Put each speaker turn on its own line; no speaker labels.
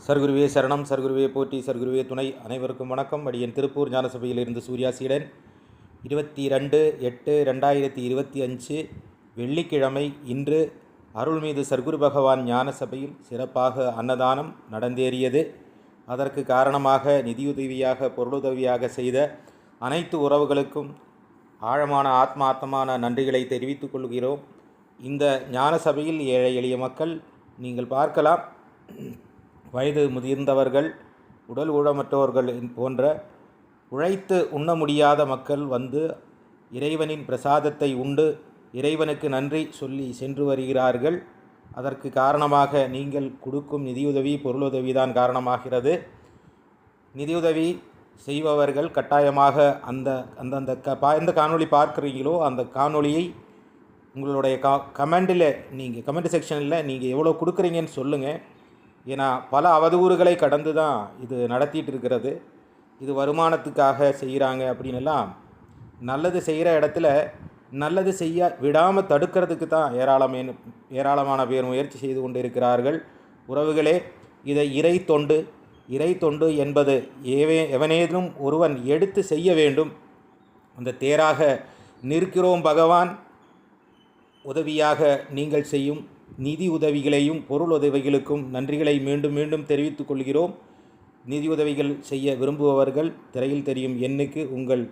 சர்க்குருவே சரணம், சர்க்குருவே போற்றி, சர்க்குருவே துணை. அனைவருக்கும் வணக்கம். அடியன் திருப்பூர் ஞானசபையிலிருந்து சூர்யா சீடன். 22/8/2025 வெள்ளிக்கிழமை இன்று அருள்மிகு சர்க்குரு பகவான் ஞானசபையில் சிறப்பாக அன்னதானம் நடந்தேறியது. அதற்கு காரணமாக நிதியுதவியாக பொருளுதவியாக செய்த அனைத்து உறவுகளுக்கும் ஆழமான ஆத்மார்த்தமான நன்றிகளை தெரிவித்துக் கொள்கிறோம். இந்த ஞானசபையில் ஏழை எளிய மக்கள் நீங்கள் பார்க்கலாம், வயது முதிர்ந்தவர்கள், உடல் ஊனமற்றவர்கள் போன்ற உழைத்து உண்ண முடியாத மக்கள் வந்து இறைவனின் பிரசாதத்தை உண்டு இறைவனுக்கு நன்றி சொல்லி சென்று வருகிறார்கள். அதற்கு காரணமாக நீங்கள் கொடுக்கும் நிதியுதவி பொருளுதவி தான் காரணமாகிறது. நிதியுதவி செய்பவர்கள் கட்டாயமாக அந்த காணொளி பார்க்குறீங்களோ அந்த காணொளியை உங்களுடைய கமெண்டில் நீங்கள் கமெண்ட் செக்ஷனில் நீங்கள் எவ்வளோ கொடுக்குறீங்கன்னு சொல்லுங்கள். ஏன்னா பல அவதூறுகளை கடந்து தான் இது நடத்திட்டு இருக்கிறது. இது வருமானத்துக்காக செய்கிறாங்க அப்படின்னுலாம் நல்லது செய்கிற இடத்துல நல்லது செய்ய விடாமல் தடுக்கிறதுக்கு தான் ஏராளமான பேர் முயற்சி செய்து கொண்டு இருக்கிறார்கள். உறவுகளே, இதை இறை தொண்டு என்பது எவனேனும் ஒருவன் எடுத்து செய்ய வேண்டும். அந்த தேராக நிற்கிறோம் பகவான். உதவியாக நீங்கள் செய்யும் நிதி உதவிகளையும் பொருள் உதவிகளுக்கும் நன்றிகளை மீண்டும் மீண்டும் தெரிவித்துக் கொள்கிறோம். நிதி உதவிகள் செய்ய விரும்புபவர்கள் திரையில் தெரியும் எண்ணுக்கு உங்கள்